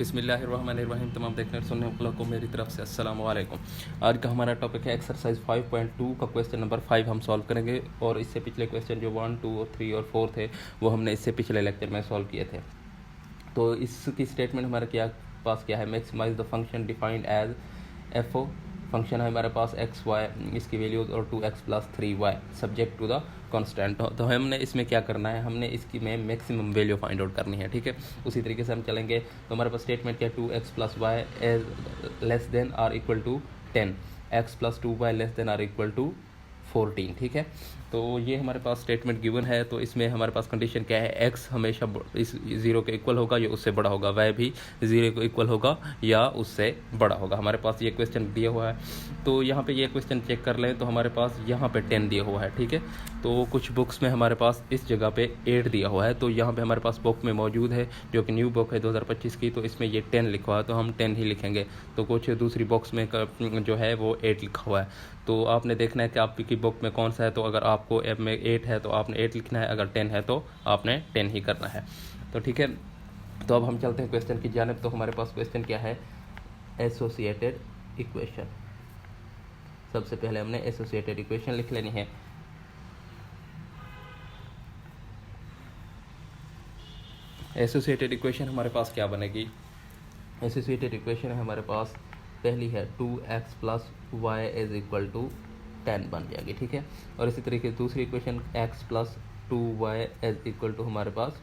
बिस्मिल्लाहिर्रहमानिर्रहीम। तमाम देखने और सुनने वालों को मेरी तरफ से अस्सलाम वालेकुम। आज का हमारा टॉपिक है एक्सरसाइज 5.2 का क्वेश्चन नंबर 5 हम सॉल्व करेंगे। और इससे पिछले क्वेश्चन जो 1, 2 और 3 और 4 थे वो हमने इससे पिछले लेक्चर में सॉल्व किए थे। तो इसकी स्टेटमेंट हमारे पास क्या है, maximize the function defined as F O. Function है हमारे पास एक्स वाई, इसकी वैल्यूज और 2x + 3y subject to the constant. तो हमने इसमें क्या करना है, हमने इसकी में मैक्सिमम वैल्यू फाइंड आउट करनी है। ठीक है, उसी तरीके से हम चलेंगे। तो हमारे पास स्टेटमेंट क्या है, 2x + y is less than or equal to 10, x + 2y less than or equal to 14। ठीक है, तो ये हमारे पास स्टेटमेंट गिवन है। तो इसमें हमारे पास कंडीशन क्या है, x हमेशा इस 0 के इक्वल होगा या उससे बड़ा होगा, y भी 0 के इक्वल होगा या उससे बड़ा होगा। हमारे पास ये क्वेश्चन दिया हुआ है। तो यहाँ पे ये क्वेश्चन चेक कर लें तो हमारे पास यहाँ पे 10 दिया हुआ है। ठीक है, तो कुछ बुक्स में हमारे पास इस जगह पे 8 दिया हुआ है। तो यहाँ पे हमारे पास बुक में मौजूद है जो कि न्यू बुक है 2025 की, तो इसमें ये 10 लिखा हुआ है तो हम 10 ही लिखेंगे। तो कुछ दूसरी बॉक्स में जो है वो 8 लिखा हुआ है। तो आपने देखना है कि आपकी बुक में कौन सा है। तो अगर आपको एम में 8 है तो आपने 8 लिखना है, अगर 10 है तो आपने 10 ही करना है। तो ठीक है, तो अब हम चलते हैं क्वेश्चन की जानिब। तो हमारे पास क्वेश्चन क्या है, एसोसिएटेड इक्वेशन। सबसे पहले हमने एसोसिएटेड इक्वेशन लिख लेनी है। एसोसिएटेड इक्वेशन हमारे पास क्या बनेगी, एसोसिएटेड इक्वेशन है हमारे पास पहली है 2x + y = 10 बन जाएगी। ठीक है, और इसी तरीके से दूसरी इक्वेशन x + 2y = हमारे पास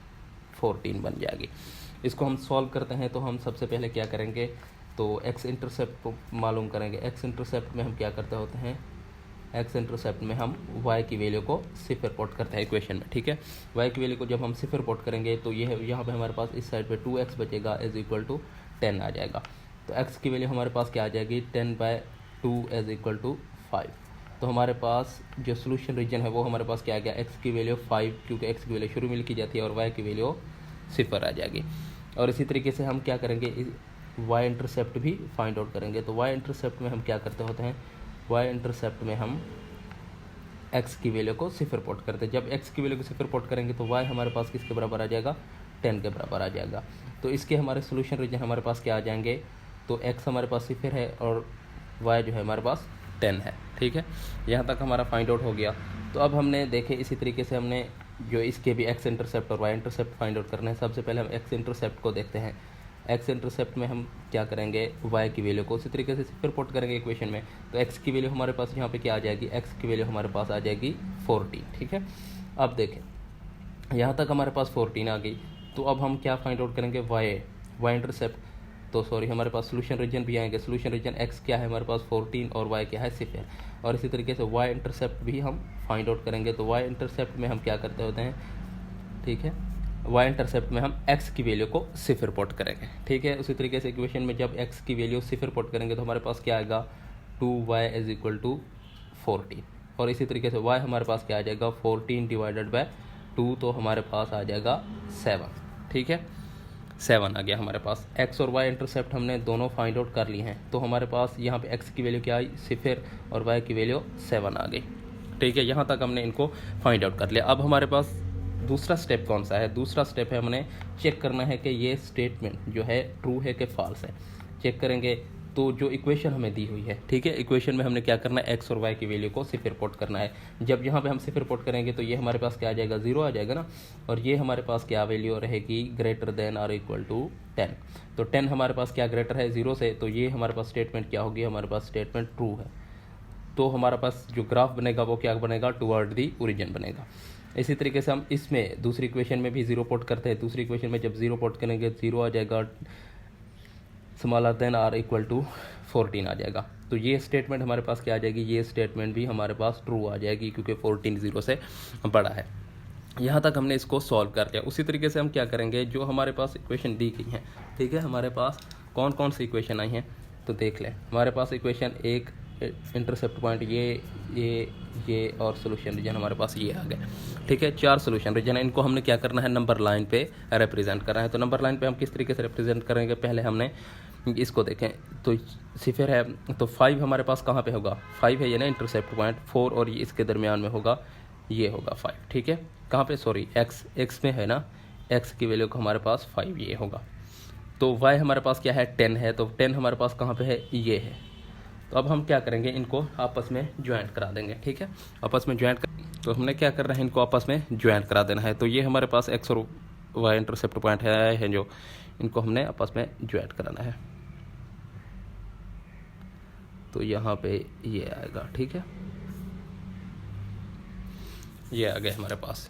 14 बन जाएगी। इसको हम सॉल्व करते हैं। तो हम सबसे पहले क्या करेंगे, तो x इंटरसेप्ट को मालूम करेंगे। x इंटरसेप्ट में हम क्या करते होते हैं, x इंटरसेप्ट में हम y की वैल्यू को 0 पुट करते हैं इक्वेशन में। ठीक है, y की वैल्यू को जब हम 0 पुट करेंगे तो ये यहाँ पे हमारे पास इस साइड पे 2x बचेगा = 10 आ जाएगा। तो x की वैल्यू हमारे पास क्या आ जाएगी, 10/2 = 5। तो हमारे पास जो सोल्यूशन रीजन है वो हमारे पास क्या आ गया, x की वैल्यू 5, क्योंकि x की वैल्यू शुरू में लिखी जाती है, और y की वैल्यू 0 आ जाएगी। और इसी तरीके से हम क्या करेंगे, y इंटरसेप्ट भी फाइंड आउट करेंगे। तो y इंटरसेप्ट में हम क्या करते होते हैं, y इंटरसेप्ट में हम x की वैल्यू को 0 पुट करते हैं। जब x की वैल्यू को 0 पुट करेंगे तो y हमारे पास किसके बराबर आ जाएगा, 10 के बराबर आ जाएगा। तो इसके हमारे सोल्यूशन रीजन हमारे पास क्या आ जाएंगे, तो x हमारे पास 0 है और y जो है हमारे पास 10 है। ठीक है, यहाँ तक हमारा फाइंड आउट हो गया। तो अब हमने देखे इसी तरीके से हमने जो इसके भी x इंटरसेप्ट और y इंटरसेप्ट फाइंड आउट करना है। सबसे पहले हम x इंटरसेप्ट को देखते हैं। x इंटरसेप्ट में हम क्या करेंगे, y की वैल्यू को उसी तरीके से 0 पुट करेंगे इक्वेशन में। तो x की वैल्यू हमारे पास यहाँ पे क्या आ जाएगी, x की वैल्यू हमारे पास आ जाएगी 14। ठीक है, अब देखें यहाँ तक हमारे पास 14 आ गई। तो अब हम क्या फाइंड आउट करेंगे, y इंटरसेप्ट, तो सॉरी हमारे पास सोल्यूशन रीजन भी आएंगे। सोल्यूशन रीजन x क्या है हमारे पास 14 और y क्या है 0। और इसी तरीके से y इंटरसेप्ट भी हम फाइंड आउट करेंगे। तो y इंटरसेप्ट में हम क्या करते होते हैं, ठीक है, y इंटरसेप्ट में हम x की वैल्यू को 0 पुट करेंगे। ठीक है, उसी तरीके से इक्वेशन में जब x की वैल्यू 0 पुट करेंगे तो हमारे पास क्या आएगा, 2y = 14। और इसी तरीके से y हमारे पास क्या आ जाएगा, 14/2, तो हमारे पास आ जाएगा 7। ठीक है, 7 आ गया हमारे पास। x और y इंटरसेप्ट हमने दोनों फाइंड आउट कर लिए हैं। तो हमारे पास यहाँ पे x की वैल्यू क्या आई, 0, और y की वैल्यू 7 आ गई। ठीक है, यहाँ तक हमने इनको फाइंड आउट कर लिया। अब हमारे पास दूसरा स्टेप कौन सा है, दूसरा स्टेप है हमने चेक करना है कि ये स्टेटमेंट जो है ट्रू है कि फॉल्स है। चेक करेंगे तो जो इक्वेशन हमें दी हुई है, ठीक है, इक्वेशन में हमने क्या करना है, x और y की वैल्यू को 0 पुट करना है। जब यहाँ पे हम 0 पुट करेंगे तो ये हमारे पास क्या आ जाएगा, 0 आ जाएगा ना। और ये हमारे पास क्या वैल्यू रहेगी, > 10। तो 10 हमारे पास क्या ग्रेटर है 0 से, तो ये हमारे पास स्टेटमेंट क्या होगी, हमारे पास स्टेटमेंट ट्रू है। तो हमारे पास जो ग्राफ बनेगा वो क्या बनेगा, टुवर्ड दी ओरिजिन बनेगा। इसी तरीके से हम इसमें दूसरी इक्वेशन में भी 0 पुट करते हैं। दूसरी इक्वेशन में जब 0 पुट करेंगे 0 आ जाएगा, r = 14 आ जाएगा। तो ये स्टेटमेंट हमारे पास क्या आ जाएगी, ये स्टेटमेंट भी हमारे पास ट्रू आ जाएगी क्योंकि 14 0 से बड़ा है। यहाँ तक हमने इसको सॉल्व कर लिया। उसी तरीके से हम क्या करेंगे, जो हमारे पास इक्वेशन दी गई हैं, ठीक है, हमारे पास कौन कौन सी इक्वेशन आई हैं तो देख लें। हमारे पास इक्वेशन एक, इंटरसेप्ट पॉइंट ये और सोल्यूशन रीजन हमारे पास ये आ गए। ठीक है, 4 सोल्यूशन रीजन है। इनको हमने क्या करना है, नंबर लाइन पे रिप्रेजेंट करना है। तो नंबर लाइन पे हम किस तरीके से रिप्रेजेंट करेंगे, पहले हमने इसको देखें। तो 0 है तो 5 हमारे पास कहाँ पे होगा, 5 है ये ना इंटरसेप्ट पॉइंट, 4 और ये इसके दरमियान में होगा, ये होगा 5। ठीक है, कहाँ पे, सॉरी x में है ना, x की वैल्यू को हमारे पास 5 ये होगा। तो y हमारे पास क्या है 10 है, तो 10 हमारे पास कहाँ पे है, ये है। तो अब हम क्या करेंगे, इनको आपस में ज्वाइंट करा देंगे, ठीक है, आपस में ज्वाइंट तो हमने क्या करना है, इनको आपस में ज्वाइंट करा देना है। तो ये हमारे पास x और y इंटरसेप्ट पॉइंट है जो, इनको हमने आपस में ज्वाइंट कराना है। तो यहाँ पे ये आएगा, ठीक है, ये आ गया हमारे पास,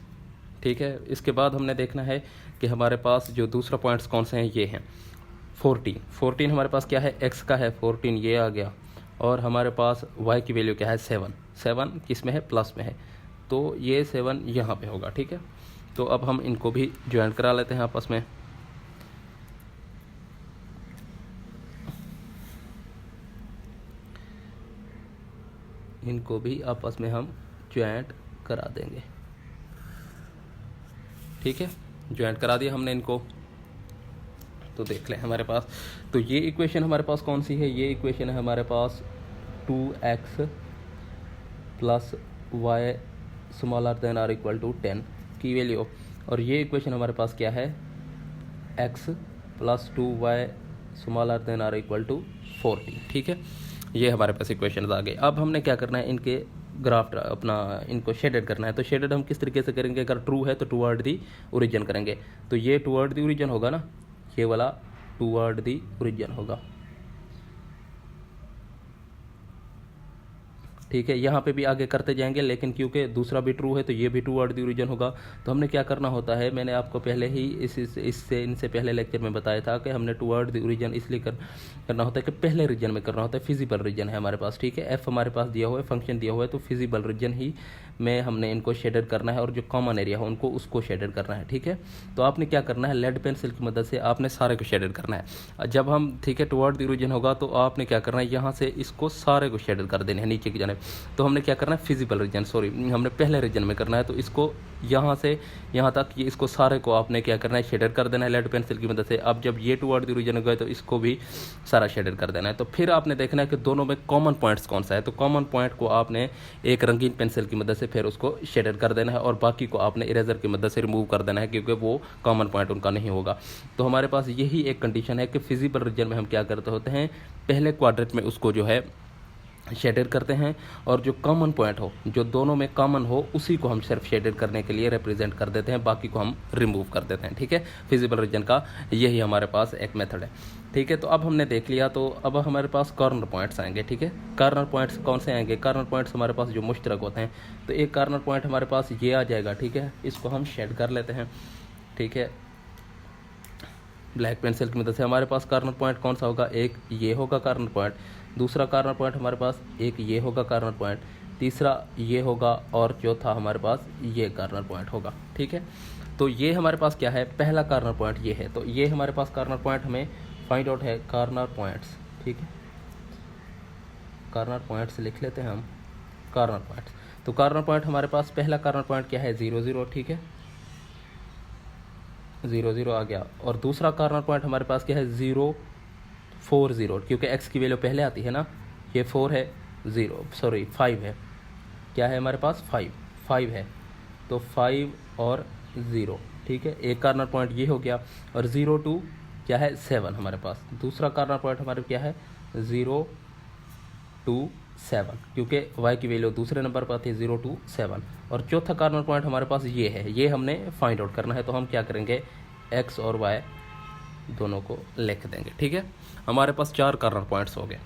ठीक है। इसके बाद हमने देखना है कि हमारे पास जो दूसरा पॉइंट्स कौन से हैं, ये हैं 14 हमारे पास क्या है, x का है 14, ये आ गया। और हमारे पास y की वैल्यू क्या है 7 किस में है, प्लस में है, तो ये 7 यहाँ पे होगा, ठीक है। तो अब हम इनको भी ज्वाइंट करा लेते हैं आपस में। इनको भी आपस में हम ज्वाइंट करा देंगे, ठीक है, ज्वाइंट करा दिया हमने इनको। तो देख लें हमारे पास, तो ये इक्वेशन हमारे पास कौन सी है, ये इक्वेशन है हमारे पास 2x plus y smaller than or equal to 10 की वैल्यू। और ये इक्वेशन हमारे पास क्या है, x plus 2y smaller than or equal to 40, ठीक है। ये हमारे पास इक्वेशन आ गए। अब हमने क्या करना है, इनके ग्राफ अपना इनको शेडेड करना है। तो शेडेड हम किस तरीके से करेंगे, अगर ट्रू है तो टूवर्ड दी ओरिजिन करेंगे। तो ये टूवर्ड दी ओरिजिन होगा ना, ये वाला टूवर्ड दी ओरिजिन होगा, ठीक है। यहाँ पे भी आगे करते जाएंगे, लेकिन क्योंकि दूसरा भी ट्रू है तो ये भी टूवर्ड दी ओरिजिन होगा। तो हमने क्या करना होता है, मैंने आपको पहले ही इनसे पहले लेक्चर में बताया था कि हमने टूवर्ड दी ओरिजिन इसलिए करना होता है कि पहले रीजन में करना होता है, फिजिबल रीजन है हमारे पास, ठीक है। एफ हमारे पास दिया हुआ है, फंक्शन दिया हुआ है, तो फिजिबल रीजन ही में हमने इनको शेडेड करना है, और जो कॉमन एरिया है उनको उसको शेडेड करना है, ठीक है। तो आपने क्या करना है, लेड पेंसिल की मदद से आपने सारे को शेडेड करना है। जब हम, ठीक है, टुवर्ड द ओरिजिन होगा तो आपने क्या करना है, यहाँ से इसको सारे को शेडेड कर देने हैं नीचे की जानिब। तो हमने क्या करना है, फिजिबल रीजन, सॉरी हमने पहले रीजन में करना है, तो इसको यहाँ से यहाँ तक ये इसको सारे को आपने क्या करना है, शेडेड कर देना है लेड पेंसिल की मदद से। अब जब ये टुवर्ड द ओरिजिन गए तो इसको भी सारा शेडेड कर देना है। तो फिर आपने देखना है कि दोनों में कॉमन पॉइंट्स कौन सा है, तो कॉमन पॉइंट को आपने एक रंगीन पेंसिल की मदद से फिर उसको शेडेड कर देना है, और बाकी को आपने इरेजर की मदद से रिमूव कर देना है, क्योंकि वो कॉमन पॉइंट उनका नहीं होगा। तो हमारे पास यही एक कंडीशन है कि फिजिबल रीजन में हम क्या करते होते हैं, पहले क्वाड्रेंट में उसको जो है शेडेड करते हैं, और जो कॉमन पॉइंट हो, जो दोनों में कॉमन हो, उसी को हम सिर्फ शेडेड करने के लिए रिप्रेजेंट कर देते हैं, बाकी को हम रिमूव कर देते हैं, ठीक है। फिजिबल रीजन का यही हमारे पास एक मेथड है, ठीक है। तो अब हमने देख लिया, तो अब हमारे पास कॉर्नर पॉइंट्स आएंगे, ठीक है। कॉर्नर पॉइंट्स कौन से आएंगे, कॉर्नर पॉइंट्स हमारे पास जो मुश्तरक होते हैं, तो एक कॉर्नर पॉइंट हमारे पास ये आ जाएगा, ठीक है। इसको हम शेड कर लेते हैं, ठीक है, ब्लैक पेंसिल की मदद से। हमारे पास कॉर्नर पॉइंट कौन सा होगा, एक ये होगा कॉर्नर पॉइंट, दूसरा कॉर्नर पॉइंट हमारे पास एक ये होगा कॉर्नर पॉइंट, तीसरा ये होगा, और चौथा हमारे पास ये कॉर्नर पॉइंट होगा, ठीक है। तो ये हमारे पास क्या है, पहला कॉर्नर पॉइंट ये है। तो ये हमारे पास कॉर्नर पॉइंट हमें फाइंड आउट है, कॉर्नर पॉइंट्स, ठीक है। कॉर्नर पॉइंट्स लिख लेते हैं हम, कॉर्नर पॉइंट्स। तो कॉर्नर पॉइंट हमारे पास पहला कॉर्नर पॉइंट क्या है, 0 0, ठीक है, 0 0 आ गया। और दूसरा कॉर्नर पॉइंट हमारे पास क्या है, 0 4 0, क्योंकि x की वैल्यू पहले आती है ना, ये 4 है, 5 है, क्या है हमारे पास 5 है, तो 5 और 0, ठीक है। एक कॉर्नर पॉइंट ये हो गया, और 0 2 क्या है 7 हमारे पास। दूसरा कॉर्नर पॉइंट हमारे क्या है 0 2 7, क्योंकि y की वैल्यू दूसरे नंबर पर आती है 0 2 7। और चौथा कॉर्नर पॉइंट हमारे पास ये है, ये हमने फाइंड आउट करना है। तो हम क्या करेंगे, x और y दोनों को लिख देंगे, ठीक है। हमारे पास 4 कॉर्नर पॉइंट्स हो गए।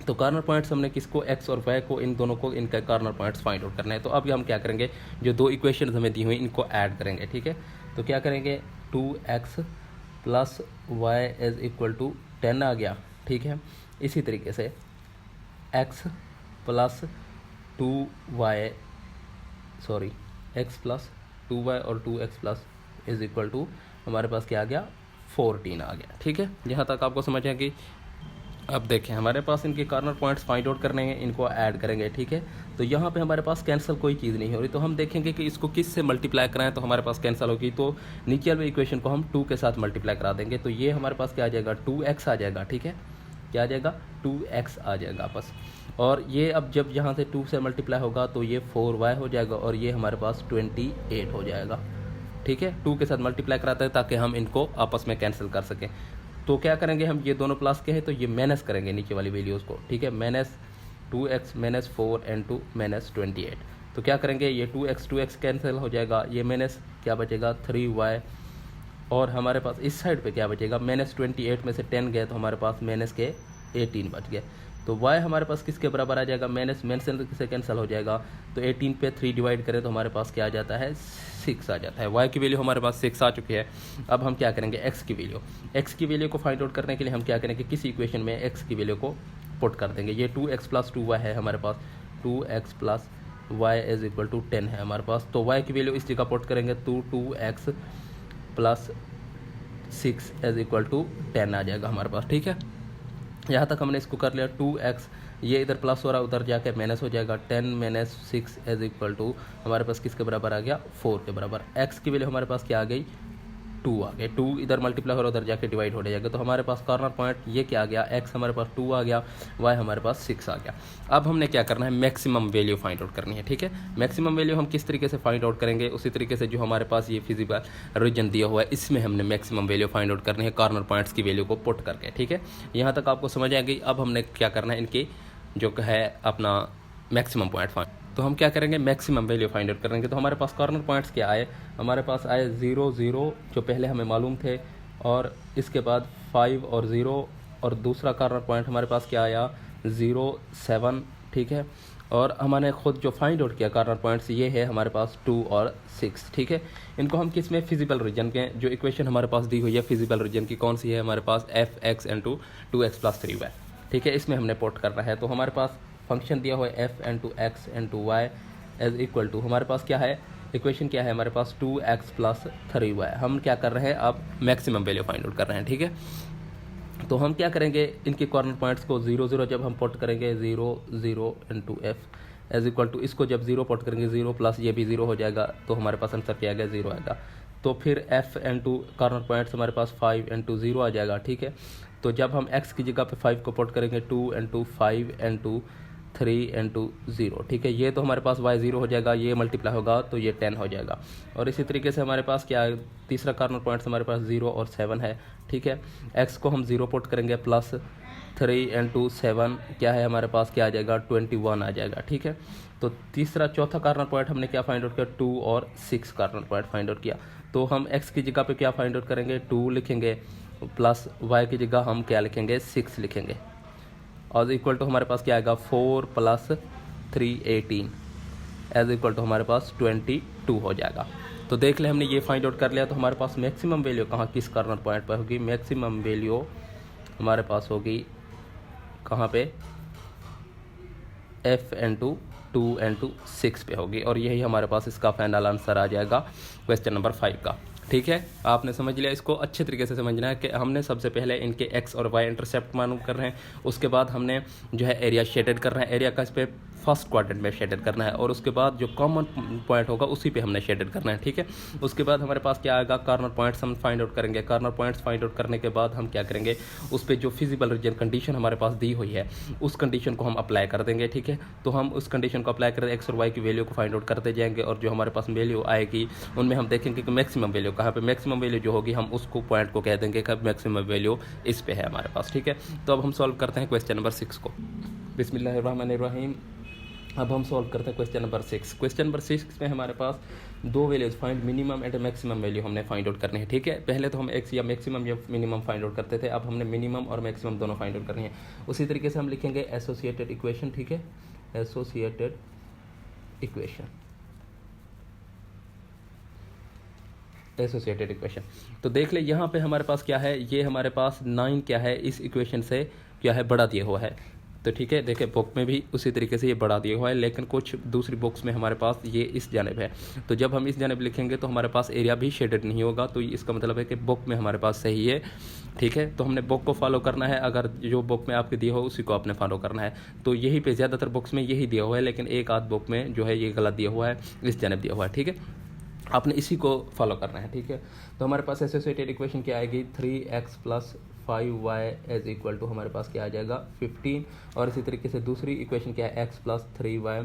तो कॉर्नर पॉइंट्स हमने किसको, x और y को, इन दोनों को, इनका कॉर्नर पॉइंट्स फाइंड आउट करना है। तो अब हम क्या करेंगे, जो दो इक्वेशन हमें दी हुई इनको ऐड करेंगे, ठीक है। तो क्या करेंगे, 2x plus y is equal to 10 आ गया, ठीक है। इसी तरीके से x plus 2y, sorry x plus 2y और 2x plus is equal to हमारे पास क्या आ गया, 14 आ गया, ठीक है। यहाँ तक आपको समझ आएगी। अब देखें हमारे पास इनके कॉर्नर पॉइंट्स फाइंड आउट करने हैं, इनको ऐड करेंगे, ठीक है। तो यहाँ पे हमारे पास कैंसिल कोई चीज़ नहीं हो रही, तो हम देखेंगे कि इसको किस से मल्टीप्लाई कराएं तो हमारे पास कैंसिल होगी। तो नीचे वाले इक्वेशन को हम 2 के साथ मल्टीप्लाई करा देंगे। तो ये हमारे पास क्या आ जाएगा, 2x आ जाएगा, ठीक है। क्या आ जाएगा, 2x आ जाएगा बस। और ये अब जब यहाँ से 2 से मल्टीप्लाई होगा तो ये 4y हो जाएगा, और ये हमारे पास 28 हो जाएगा, ठीक है। 2 के साथ मल्टीप्लाई कराते हैं ताकि हम इनको आपस में कैंसिल कर सकें। तो क्या करेंगे हम, ये दोनों प्लस के हैं तो ये माइनस करेंगे नीचे वाली वैल्यूज़ को, ठीक है। Minus 2x minus 4 into minus 28, तो क्या करेंगे, ये 2x कैंसिल हो जाएगा, ये माइनस क्या बचेगा 3y, और हमारे पास इस साइड पे क्या बचेगा, माइनस 28 में से 10 गए तो हमारे पास माइनस के 18 बच गए। तो y हमारे पास किसके बराबर आ जाएगा, माइनस से कैंसिल हो जाएगा, तो 18 पे 3 डिवाइड करें तो हमारे पास क्या आ जाता है, 6 आ जाता है। y की वैल्यू हमारे पास 6 आ चुकी है। अब हम क्या करेंगे, x की वैल्यू को फाइंड आउट करने के लिए हम क्या करेंगे, किसी इक्वेशन में x की वैल्यू को पुट कर देंगे। ये 2x प्लस 2y है हमारे पास, 2x plus y is equal to 10 है हमारे पास, तो y की वैल्यू इस जगह पुट करेंगे तो 2x plus 6 is equal to 10 आ जाएगा हमारे पास, ठीक है। यहाँ तक हमने इसको कर लिया। 2x ये इधर प्लस हो रहा है, उधर जाके माइनस हो जाएगा, 10 माइनस 6 इज इक्वल टू हमारे पास किसके बराबर आ गया, 4 के बराबर। x की वैल्यू हमारे पास क्या आ गई, 2 आ गए, 2 इधर मल्टीप्लाई हो रहा है, उधर जाके डिवाइड हो जाएगा, तो हमारे पास कॉर्नर पॉइंट ये क्या आ गया, x हमारे पास 2 आ गया, y हमारे पास 6 आ गया। अब हमने क्या करना है, मैक्सिमम वैल्यू फाइंड आउट करनी है, ठीक है। मैक्सिमम वैल्यू हम किस तरीके से फाइंड आउट करेंगे, उसी तरीके से जो हमारे पास ये फिजिकल रीजन दिया हुआ है इसमें हमने मैक्सिमम वैल्यू फाइंड आउट करनी है कॉर्नर पॉइंट्स की वैल्यू को पुट करके, ठीक है। यहाँ तक आपको समझ आ गई। अब हमने क्या करना है, इनकी जो है अपना मैक्सिमम पॉइंट फाइंड, तो हम क्या करेंगे, मैक्सिमम वैल्यू फाइंड आउट करेंगे। तो हमारे पास कॉर्नर पॉइंट्स क्या आए, हमारे पास आए 0 0 जो पहले हमें मालूम थे, और इसके बाद 5 और 0, और दूसरा कॉर्नर पॉइंट हमारे पास क्या आया 0 7, ठीक है। और हमने खुद जो फाइंड आउट किया कॉर्नर पॉइंट्स ये है हमारे पास 2 और 6, ठीक है। इनको हम किस में, फिजिबल रीजन के, जो इक्वेशन हमारे पास दी हुई है फिजिबल रीजन की कौन सी है हमारे पास, f(x) into 2x plus 3y, ठीक है, इसमें हमने पुट करना है। तो हमारे पास फंक्शन दिया हुआ है f into x into y is equal to, हमारे पास क्या है, इक्वेशन क्या है हमारे पास 2x प्लस 3y। हम क्या कर रहे हैं, अब मैक्सिमम वैल्यू फाइंड आउट कर रहे हैं, ठीक है। तो हम क्या करेंगे, इनके कॉर्नर पॉइंट्स को 0 0 जब हम पुट करेंगे 0 0 into f is equal to, इसको जब 0 पुट करेंगे 0 प्लस ये भी 0 हो जाएगा, तो हमारे पास आंसर क्या आएगा, 0 आएगा। तो फिर f इंटू कॉर्नर पॉइंट्स हमारे पास 5 इंटू 0 आ जाएगा, ठीक है। तो जब हम x की जगह पे 5 को पुट करेंगे 2 इंटू 5 इंटू 3 इंटू 0, ठीक है, ये तो हमारे पास y 0 हो जाएगा, ये मल्टीप्लाई होगा तो ये 10 हो जाएगा। और इसी तरीके से हमारे पास क्या है, तीसरा कॉर्नर पॉइंट्स हमारे पास 0 और 7 है, ठीक है। x को हम 0 पुट करेंगे प्लस 3 इंटू 7 क्या है हमारे पास, क्या आ जाएगा 21 आ जाएगा, ठीक है। तो तीसरा चौथा कॉर्नर पॉइंट हमने क्या फाइंड आउट किया, 2 और 6 कॉर्नर पॉइंट फाइंड आउट किया। तो हम x की जगह पे क्या फाइंड आउट करेंगे, 2 लिखेंगे, प्लस y की जगह हम क्या लिखेंगे, 6 लिखेंगे, और इक्वल टू हमारे पास क्या आएगा 4 प्लस 3 18 एज इक्वल टू हमारे पास 22 हो जाएगा। तो देख ले हमने ये फाइंड आउट कर लिया। तो हमारे पास मैक्सिमम वैल्यू कहाँ, किस कॉर्नर पॉइंट पर होगी, मैक्सिमम वैल्यू हमारे पास होगी कहाँ पे, f इंटू 2 इंटू 6 पे होगी, और यही हमारे पास इसका फाइनल आंसर आ जाएगा क्वेश्चन नंबर 5 का, ठीक है। आपने समझ लिया। इसको अच्छे तरीके से समझना है कि हमने सबसे पहले इनके x और y इंटरसेप्ट मालूम कर रहे हैं, उसके बाद हमने जो है एरिया शेडेड कर रहे हैं, एरिया का इस पे फर्स्ट क्वाड्रेंट में शेडेड करना है, और उसके बाद जो कॉमन पॉइंट होगा उसी पे हमने शेडेड करना है, ठीक है। उसके बाद हमारे पास क्या आएगा, कॉर्नर पॉइंट्स हम फाइंड आउट करेंगे। कॉर्नर पॉइंट्स फाइंड आउट करने के बाद हम क्या करेंगे, उस पर जो फिजिबल रीजन कंडीशन हमारे पास दी हुई है उस कंडीशन को हम अप्लाई कर देंगे, ठीक है। तो हम उस कंडीशन को अप्लाई करते एक्स और वाई की वैल्यू को फाइंड आउट करते जाएंगे, और जो हमारे पास वैल्यू आएगी उनमें हम देखेंगे कि मैक्सिमम वैल्यू कहाँ पे, मैक्सिमम वैल्यू जो होगी हम उसको पॉइंट को कह देंगे कि मैक्सिमम वैल्यू इस पे है हमारे पास, ठीक है। तो अब हम सॉल्व करते हैं क्वेश्चन नंबर 6 को। बिस्मिल्लाहिर्रहमानिर्रहीम। अब हम सॉल्व करते हैं क्वेश्चन नंबर 6। क्वेश्चन नंबर 6 में हमारे पास दो values find minimum and maximum value हमने फाइंड आउट करनी है, ठीक है। पहले तो हम एक्स या मैक्सिमम या मिनिमम फाइंड आउट करते थे, अब हमने मिनिमम और मैक्सिमम दोनों फाइंड आउट करनी है। उसी तरीके से हम लिखेंगे एसोसिएटेड इक्वेशन, ठीक है, एसोसिएटेड इक्वेशन, एसोसिएटेड इक्वेशन। तो देख ले यहाँ पे हमारे पास क्या है, ये हमारे पास 9 क्या है इस इक्वेशन से क्या है बड़ा दिया हुआ है, तो ठीक है। देखिए बुक में भी उसी तरीके से ये बढ़ा दिया हुआ है, लेकिन कुछ दूसरी बुक्स में हमारे पास ये इस जानिब है। तो जब हम इस जानिब लिखेंगे तो हमारे पास एरिया भी शेडेड नहीं होगा, तो इसका मतलब है कि बुक में हमारे पास सही है, ठीक है। तो हमने बुक को फॉलो करना है, अगर जो बुक में आपके दिया हो उसी को आपने फॉलो करना है। तो यही पे ज़्यादातर बुक्स में यही दिया हुआ है, लेकिन एक आध बुक में जो है ये गलत दिया हुआ है, इस जानिब दिया हुआ है, ठीक है। आपने इसी को फॉलो करना है, ठीक है। तो हमारे पास एसोसिएटेड इक्वेशन क्या आएगी, 3x plus 5y is equal to हमारे पास क्या आ जाएगा 15, और इसी तरीके से दूसरी इक्वेशन क्या है x plus 3y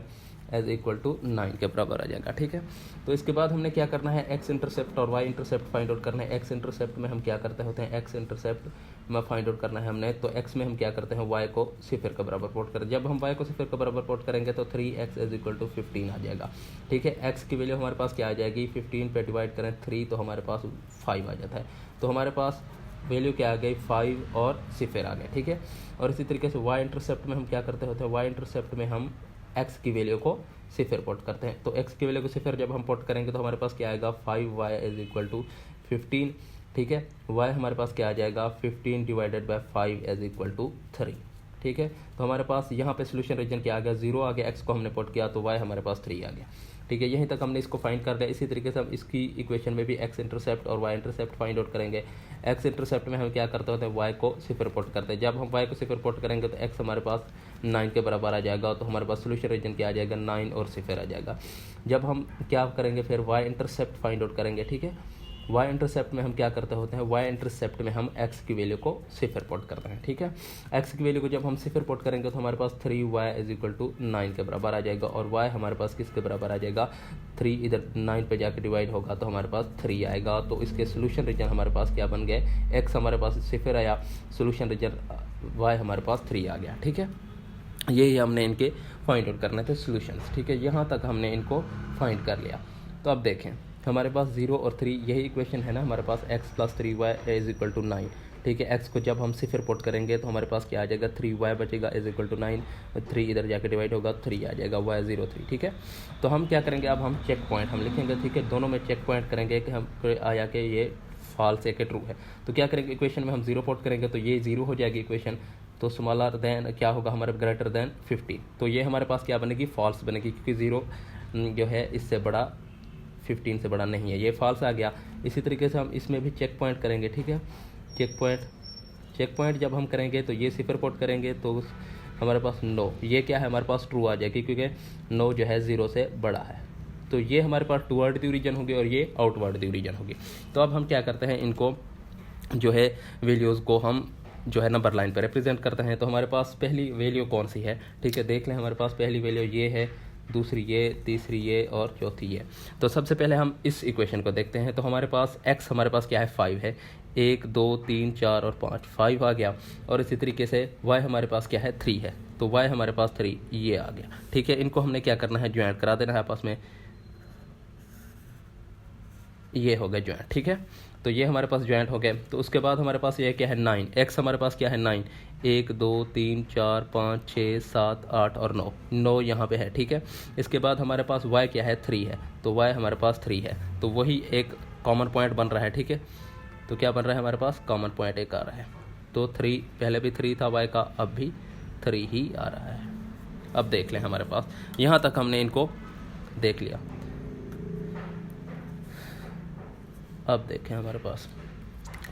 is equal to 9 के बराबर आ जाएगा, ठीक है। तो इसके बाद हमने क्या करना है, एक्स इंटरसेप्ट और वाई इंटरसेप्ट फाइंड आउट करना है। एक्स इंटरसेप्ट में हम क्या करते होते हैं, एक्स इंटरसेप्ट में फाइंड आउट करना है हमने, तो एक्स में हम क्या करते हैं, वाई को 0 के बराबर पुट करें। जब हम वाई को 0 के बराबर पुट करेंगे तो 3x इज इक्वल टू 15 आ जाएगा, ठीक है। एक्स की वैल्यू हमारे पास क्या आ जाएगी, 15 पे डिवाइड करें 3 तो हमारे पास 5 आ जाता है। तो हमारे पास वैल्यू क्या आ गई, 5 और 0 आ गए, ठीक है। और इसी तरीके से वाई इंटरसेप्ट में हम क्या करते होते हैं, वाई इंटरसेप्ट में हम एक्स की वैल्यू को 0 पुट करते हैं। तो एक्स की वैल्यू को 0 जब हम पुट करेंगे तो हमारे पास क्या आएगा, 5y इज इक्वल टू 15, ठीक है। y हमारे पास क्या आ जाएगा, 15 divided by 5 is equal to 3, ठीक है। तो हमारे पास यहाँ पे सोल्यूशन रीजन क्या आ गया, 0 आ गया, x को हमने पुट किया तो y हमारे पास 3 आ गया, ठीक है। यहीं तक हमने इसको फाइंड कर लिया। इसी तरीके से हम इसकी इक्वेशन में भी एक्स इंटरसेप्ट और वाई इंटरसेप्ट फाइंड आउट करेंगे। एक्स इंटरसेप्ट में हम क्या करते होते हैं, वाई को 0 पुट करते हैं। जब हम वाई को 0 पुट करेंगे तो एक्स हमारे पास 9 के बराबर आ जाएगा, तो हमारे पास सोल्यूशन रीजन क्या आ जाएगा, 9 और 0 आ जाएगा। जब हम क्या करेंगे, फिर वाई इंटरसेप्ट फाइंड आउट करेंगे, ठीक है। वाई इंटरसेप्ट में हम क्या करते होते हैं, वाई इंटरसेप्ट में हम एक्स की वैल्यू को 0 पुट करते हैं, ठीक है। एक्स की वैल्यू को जब हम 0 पुट करेंगे तो हमारे पास 3y इज इक्वल टू 9 के बराबर आ जाएगा, और y हमारे पास किसके बराबर आ जाएगा, 3 इधर 9 पे जाके डिवाइड होगा तो हमारे पास 3 आएगा। तो इसके सोल्यूशन रीजन हमारे पास क्या बन गए, x हमारे पास 0 आया, सोल्यूशन रीजन y हमारे पास 3 आ गया, ठीक है। यही हमने इनके फाइंड आउट करने थे सोल्यूशंस, ठीक है। यहाँ तक हमने इनको फाइंड कर लिया। तो अब देखें हमारे पास 0 और 3 यही इक्वेशन है ना, हमारे पास x plus 3y is equal to 9, ठीक है। x को जब हम 0 पुट करेंगे तो हमारे पास क्या आ जाएगा, 3y बचेगा इज इक्वल टू 9, 3 इधर जाके डिवाइड होगा 3 आ जाएगा, y 0 3, ठीक है। तो हम क्या करेंगे, अब हम चेक पॉइंट हम लिखेंगे, ठीक है। दोनों में चेक पॉइंट करेंगे कि हम आया कि ये फॉल्स है कि ट्रू है। तो क्या करेंगे, इक्वेशन में हम 0 पुट करेंगे तो ये 0 हो जाएगी इक्वेशन, तो स्मॉलर देन क्या होगा हमारे ग्रेटर देन 50, तो ये हमारे पास क्या बनेगी, फॉल्स बनेगी, क्योंकि 0 जो है इससे बड़ा 15 से बड़ा नहीं है, ये फॉल्स आ गया। इसी तरीके से हम इसमें भी चेक पॉइंट करेंगे, ठीक है। चेक पॉइंट जब हम करेंगे तो ये 0 पुट करेंगे तो हमारे पास नो, ये क्या है हमारे पास ट्रू आ जाएगी, क्योंकि नो जो है 0 से बड़ा है। तो ये हमारे पास टूवर्ड द ओरिजिन होगी और ये आउटवर्ड द ओरिजिन होगी। तो अब हम क्या करते हैं, इनको जो है वैल्यूज़ को हम जो है नंबर लाइन पर रिप्रेजेंट करते हैं। तो हमारे पास पहली वैल्यू कौन सी है, ठीक है, देख लें। हमारे पास पहली वैल्यू ये है, दूसरी ये, तीसरी ये और चौथी ये। तो सबसे पहले हम इस इक्वेशन को देखते हैं। तो हमारे पास x हमारे पास क्या है, 5 है, 1 2 3 4 और 5 आ गया। और इसी तरीके से y हमारे पास क्या है, 3 है, तो y हमारे पास 3 ये आ गया, ठीक है। इनको हमने क्या करना है, ज्वाइंट करा देना है आपस में, ये हो गया ज्वाइंट, ठीक है। तो ये हमारे पास ज्वाइंट हो गए। तो उसके बाद हमारे पास ये क्या है, 9, x हमारे पास क्या है 9, 1 2 3 4 5 6 7 8 और 9 यहाँ पे है, ठीक है। इसके बाद हमारे पास y क्या है, 3 है, तो y हमारे पास 3 है, तो वही एक कॉमन पॉइंट बन रहा है, ठीक है। तो क्या बन रहा है हमारे पास, कॉमन पॉइंट एक आ रहा है। तो 3 पहले भी 3 था y का, अब भी 3 ही आ रहा है। अब देख लें हमारे पास यहाँ तक हमने इनको देख लिया। अब देखें हमारे पास,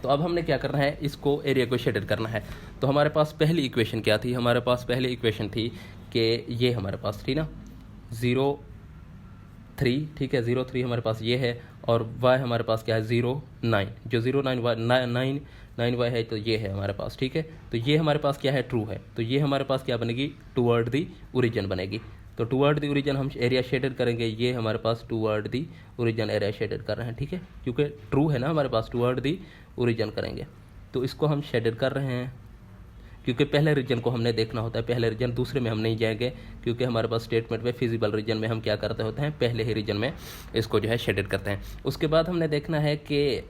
तो अब हमने क्या करना है, इसको एरिया को शेडेड करना है। तो हमारे पास पहली इक्वेशन क्या थी, हमारे पास पहली इक्वेशन थी कि ये हमारे पास थी ना 0 3, ठीक है, 0 3 हमारे पास ये है, और y हमारे पास क्या है 0 9, जो 0 9 y है, तो ये है हमारे पास, ठीक है। तो ये हमारे पास क्या है, ट्रू है, तो ये हमारे पास क्या बनेगी, टूवर्ड दी ओरिजिन बनेगी। तो टूवर्ड दी ओरिजिन हम एरिया शेडेड करेंगे, ये हमारे पास toward the origin area shaded कर रहे हैं, ठीक है, क्योंकि ट्रू है ना हमारे पास, टूवर्ड दी ओरिजिन करेंगे। तो इसको हम शेडेड कर रहे हैं, क्योंकि पहले रीजन को हमने देखना होता है, पहले रीजन, दूसरे में हम नहीं जाएंगे, क्योंकि हमारे पास स्टेटमेंट में फिजिबल रीजन में हम क्या करते होते हैं, पहले ही रीजन में इसको जो है शेडेड करते हैं। उसके बाद हमने देखना है कि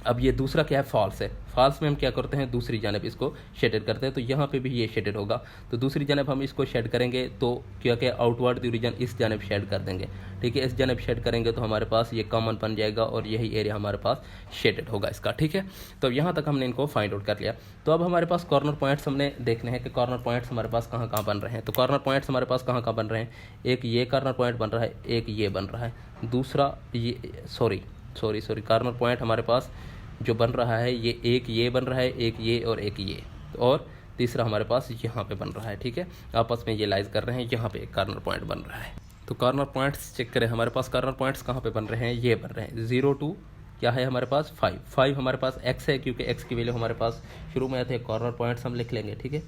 अब ये दूसरा क्या है, फॉल्स है। फॉल्स में हम क्या करते हैं, दूसरी जानब इसको शेडेड करते हैं, तो यहाँ पे भी ये शेडेड होगा। तो दूसरी जानब हम इसको शेड करेंगे तो क्या क्या, आउटवर्ड द रीजन इस जानब शेड कर देंगे, ठीक है। इस जानब शेड करेंगे तो हमारे पास ये कॉमन बन जाएगा और यही एरिया हमारे पास शेडेड होगा इसका, ठीक है। तो यहाँ तक हमने इनको फाइंड आउट कर लिया। तो अब हमारे पास कॉर्नर पॉइंट्स हमने देखने हैं कि कॉर्नर पॉइंट्स हमारे पास कहाँ कहाँ बन रहे हैं। तो कॉर्नर पॉइंट्स हमारे पास कहाँ कहाँ बन रहे हैं, एक ये कॉर्नर पॉइंट बन रहा है, एक ये बन रहा है, दूसरा ये सॉरी कॉर्नर पॉइंट हमारे पास जो बन रहा है, एक ये बन रहा है, एक ये और एक ये, और तीसरा हमारे पास यहाँ पे बन रहा है, ठीक है। आपस में ये लाइज कर रहे हैं, यहाँ पे एक कॉर्नर पॉइंट बन रहा है। तो कॉर्नर पॉइंट्स चेक करें, हमारे पास कॉर्नर पॉइंट्स कहाँ पे बन रहे हैं, ये बन रहे हैं 0 2 क्या है हमारे पास 5 हमारे पास x है, क्योंकि x की वैल्यू हमारे पास शुरू में थे। कॉर्नर पॉइंट्स हम लिख लेंगे, ठीक है,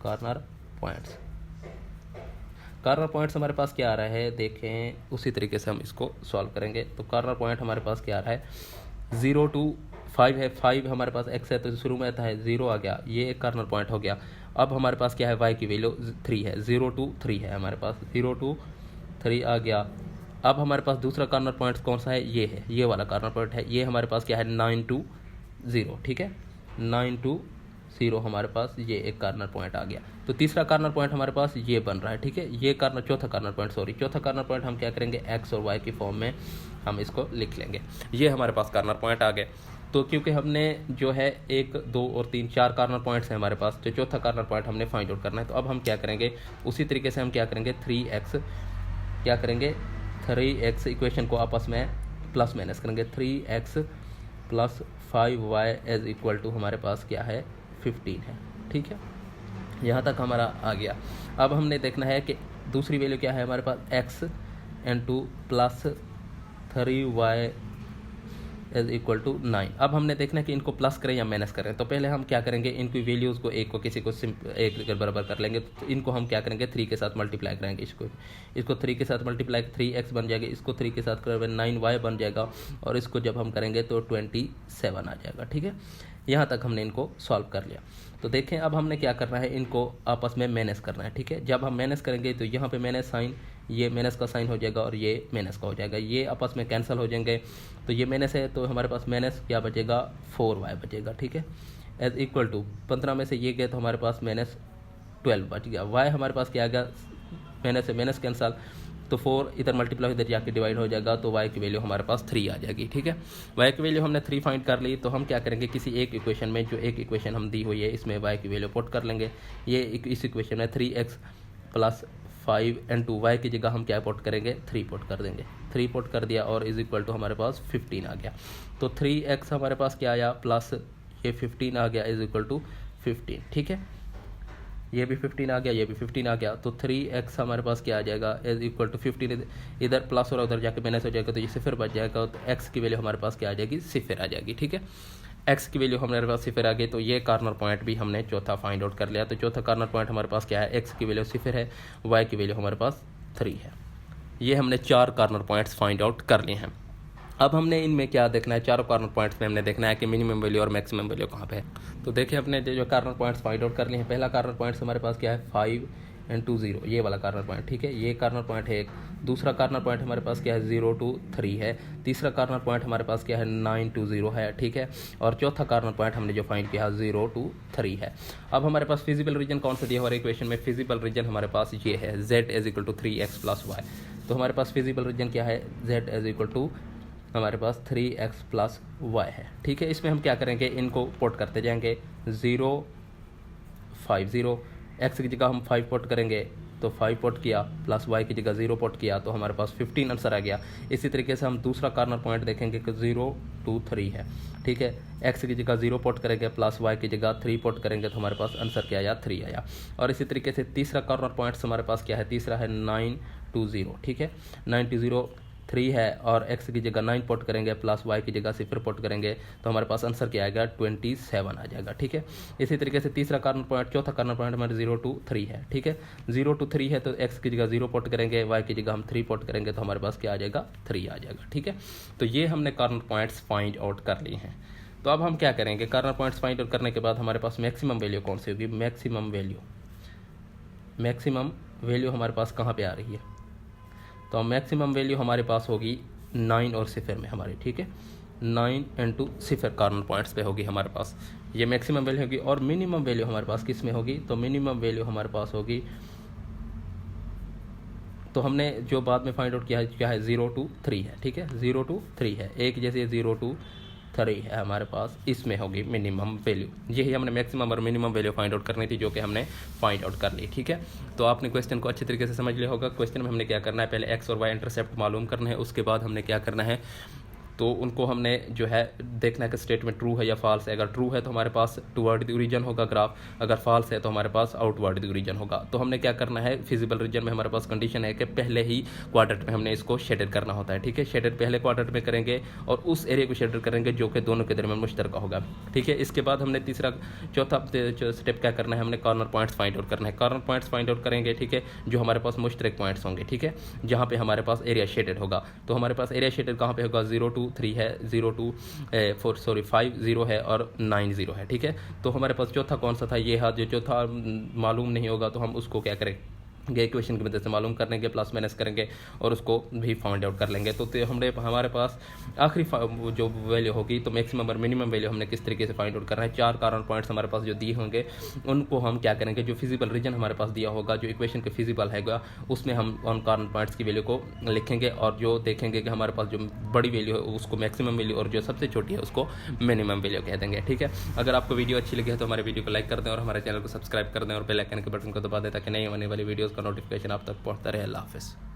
कॉर्नर पॉइंट्स। कार्नर पॉइंट्स हमारे पास क्या आ रहा है, देखें उसी तरीके से हम इसको सॉल्व करेंगे। तो कार्नर पॉइंट हमारे पास क्या आ रहा है, 0 to 5 है, 5 हमारे पास x है तो शुरू में आता है 0 आ गया, ये एक कार्नर पॉइंट हो गया। अब हमारे पास क्या है, y की वैल्यू 3 है, 0 to 3 है हमारे पास, 0 to 3 आ गया। अब हमारे पास दूसरा कार्नर पॉइंट कौन सा है, ये है, ये वाला कार्नर पॉइंट है, ये हमारे पास क्या है 9 to 0, ठीक है, 9 to 0 हमारे पास ये एक कार्नर पॉइंट आ गया। तो तीसरा कार्नर पॉइंट हमारे पास ये बन रहा है, ठीक है, ये चौथा कार्नर पॉइंट हम क्या करेंगे, x और y की फॉर्म में हम इसको लिख लेंगे। ये हमारे पास कार्नर पॉइंट आ गए। तो क्योंकि हमने जो है 1, 2 और 3 4 कार्नर पॉइंट्स हैं हमारे पास, तो चौथा कार्नर पॉइंट हमने फाइंड आउट करना है। तो अब हम क्या करेंगे, उसी तरीके से हम क्या करेंगे, 3x इक्वेशन को आपस में प्लस माइनस करेंगे, 3x plus 5y is equal to हमारे पास क्या है 15 है, ठीक है, यहाँ तक हमारा आ गया। अब हमने देखना है कि दूसरी वैल्यू क्या है हमारे पास, x into plus 3y is equal to 9। अब हमने देखना है कि इनको प्लस करें या माइनस करें। तो पहले हम क्या करेंगे, इनकी वैल्यूज़ को एक को किसी को एक के बराबर कर लेंगे। तो इनको हम क्या करेंगे, 3 के साथ मल्टीप्लाई करेंगे, इसको 3 के साथ मल्टीप्लाई 3x बन जाएगा, इसको 3 के साथ करेंगे 9y बन जाएगा, और इसको जब हम करेंगे तो 27 आ जाएगा, ठीक है। यहाँ तक हमने इनको सॉल्व कर लिया। तो देखें अब हमने क्या करना है, इनको आपस में माइनस करना है, ठीक है। जब हम माइनस करेंगे तो यहाँ पे माइनस साइन, ये माइनस का साइन हो जाएगा और ये माइनस का हो जाएगा, ये आपस में कैंसिल हो जाएंगे। तो ये माइनस है तो हमारे पास माइनस क्या बचेगा, 4y बचेगा, ठीक है, एज इक्वल टू 15 में से ये गए तो हमारे पास माइनस 12 बच गया। y हमारे पास क्या आ गया, माइनस से माइनस कैंसल, तो 4 इधर मल्टीप्लाई इधर जाके डिवाइड हो जाएगा, तो y की वैल्यू हमारे पास 3 आ जाएगी, ठीक है। y की वैल्यू हमने 3 फाइंड कर ली। तो हम क्या करेंगे, किसी एक इक्वेशन में, जो एक इक्वेशन हम दी हुई है इसमें y की वैल्यू पुट कर लेंगे। ये इस इक्वेशन में 3x प्लस 5 इंटू y की जगह हम क्या पुट करेंगे, 3 पुट कर देंगे, 3 पुट कर दिया और इज इक्वल टू हमारे पास 15 आ गया। तो 3x हमारे पास क्या आया, प्लस ये 15 आ गया, इज इक्वल टू 15, ठीक है, ये भी 15 आ गया, ये भी 15 आ गया। तो 3x हमारे पास क्या आ जाएगा, इज इक्वल टू 15, इधर प्लस और उधर जाके माइनस हो जाएगा, तो ये सिफर बच जाएगा। तो x की वैल्यू हमारे पास क्या आ जाएगी, सिफर आ जाएगी, ठीक है, x की वैल्यू हमारे पास सिफर आ गई। तो ये कार्नर पॉइंट भी हमने चौथा फाइंड आउट कर लिया। तो चौथा कार्नर पॉइंट हमारे पास क्या है, x की वैल्यू सिफर है, y की वैल्यू हमारे पास 3 है। ये हमने 4 कार्नर पॉइंट्स फाइंड आउट कर लिए हैं। अब हमने इनमें क्या देखना है, चारों कार्नर पॉइंट्स में हमने देखना है कि मिनिमम वैल्यू और मैक्सिमम वैल्यू कहाँ पे है। तो देखिए अपने जो कार्नर पॉइंट्स फाइंड आउट कर लिए हैं, पहला कार्नर पॉइंट्स हमारे पास क्या है, 5 इंटू 0, ये वाला कार्नर पॉइंट, ठीक है, ये कार्नर पॉइंट है एक। दूसरा कार्नर पॉइंट हमारे पास क्या है, 0 to 3 है। तीसरा कार्नर पॉइंट हमारे पास क्या है, 9 to 0 है, ठीक है। और चौथा कार्नर पॉइंट हमने जो फाइंड किया 0 to 3 है। अब हमारे पास फिजिबल रीजन कौन सा दिया हुआ है इक्वेशन में, फिजिबल रीजन हमारे पास ये है, z is equal to 3x plus y। तो हमारे पास फिजिबल रीजन क्या है, z इज इक्वल टू हमारे पास 3x प्लस y है, ठीक है। इसमें हम क्या करेंगे, इनको पुट करते जाएंगे, 0 5 0, x की जगह हम 5 पुट करेंगे तो 5 पुट किया, प्लस y की जगह 0 पुट किया तो हमारे पास 15 आंसर आ गया। इसी तरीके से हम दूसरा कार्नर पॉइंट देखेंगे कि 0 to 3 है, ठीक है, x की जगह 0 पुट करेंगे, प्लस y की जगह 3 पुट करेंगे तो हमारे पास आंसर क्या आया, 3 आया। और इसी तरीके से तीसरा कार्नर पॉइंट हमारे पास क्या है, तीसरा है 9 to 0, ठीक है, 9 to 0 3 है, और x की जगह 9 पुट करेंगे, प्लस y की जगह 0 पुट करेंगे तो हमारे पास आंसर क्या आएगा, 27 आ जाएगा, ठीक है। इसी तरीके से तीसरा कार्नर पॉइंट, चौथा कार्नर पॉइंट हमारे 0 to 3 है, ठीक है, 0 to 3 है तो x की जगह 0 पुट करेंगे, y की जगह हम 3 पुट करेंगे तो हमारे पास क्या आ जाएगा, 3 आ जाएगा, ठीक है। तो ये हमने कार्नर पॉइंट्स फाइंड आउट कर लिए हैं। तो अब हम क्या करेंगे, कार्नर पॉइंट्स फाइंड आउट करने के बाद हमारे पास मैक्सिमम वैल्यू कौन सी होगी, मैक्सिमम वैल्यू हमारे पास कहाँ पे आ रही है, तो मैक्सिमम वैल्यू हमारे पास होगी 9 और 0 में हमारी, ठीक है, 9 इंटू 0 कार्नर पॉइंट्स पे होगी हमारे पास, ये मैक्सिमम वैल्यू होगी। और मिनिमम वैल्यू हमारे पास किस में होगी, तो मिनिमम वैल्यू हमारे पास होगी, तो हमने जो बाद में फाइंड आउट किया है क्या है, 0 to 3 है, ठीक है, 0 to 3 है, एक जैसे 0 to 3 है हमारे पास, इसमें होगी मिनिमम वैल्यू। यही हमने मैक्सिमम और मिनिमम वैल्यू फाइंड आउट करनी थी, जो कि हमने फाइंड आउट कर ली, ठीक है। तो आपने क्वेश्चन को अच्छी तरीके से समझ लिया होगा। क्वेश्चन में हमने क्या करना है, पहले x और y इंटरसेप्ट मालूम करना है, उसके बाद हमने क्या करना है, तो उनको हमने जो है देखना है कि स्टेटमेंट ट्रू है या फॉल्स है। अगर ट्रू है तो हमारे पास टूवर्ड द ओरिजिन होगा ग्राफ, अगर फॉल्स है तो हमारे पास आउटवर्ड द ओरिजिन होगा। तो हमने क्या करना है, फिजिबल रीजन में हमारे पास कंडीशन है कि पहले ही क्वाड्रेंट में हमने इसको शेडेड करना होता है, ठीक है। शेडेड पहले क्वाड्रेंट में करेंगे और उस एरिया को शेडेड करेंगे जो कि दोनों के दरमियान मुश्तरका होगा, ठीक है। इसके बाद हमने चौथा स्टेप क्या करना है, हमने कॉर्नर पॉइंट्स फाइंड आउट करना है। कॉर्नर पॉइंट्स फाइंड आउट करेंगे, ठीक है, जो हमारे पास मुश्तरक पॉइंट्स होंगे, ठीक है, जहाँ पे हमारे पास एरिया शेडेड होगा। तो हमारे पास एरिया शेडेड कहाँ पे होगा, 0 2 3 है, 5 0 है और 9 0 है, ठीक है। तो हमारे पास चौथा कौन सा था, ये है। जो चौथा मालूम नहीं होगा तो हम उसको क्या करें, इक्वेशन की मदद से मालूम कर लेंगे, प्लस माइनस करेंगे और उसको भी फाइंड आउट कर लेंगे। तो हमने हमारे पास आखिरी जो वैल्यू होगी, तो मैक्सिमम और मिनिमम वैल्यू हमने किस तरीके से फाइंड आउट करना है। 4 कॉर्नर पॉइंट्स हमारे पास जो दिए होंगे उनको हम क्या करेंगे, जो फिजिबल रीजन हमारे पास दिया होगा, जो इक्वेशन के फिजिबल हैगा, उसमें हम उन कॉर्नर पॉइंट्स की वैल्यू को लिखेंगे और जो देखेंगे कि हमारे पास जो बड़ी वैल्यू है उसको मैक्सिमम वैल्यू और जो सबसे छोटी है उसको मिनिमम वैल्यू कह देंगे, ठीक है। अगर आपको वीडियो अच्छी लगी है तो हमारे वीडियो को लाइक कर दें और हमारे चैनल को सब्सक्राइब कर दें और बेल आइकन के बटन को दबा दें ताकि नई आने वाली वीडियोज़ का नोटिफिकेशन आप तक पहुंचता रहे। अल्लाह हाफ़िज़।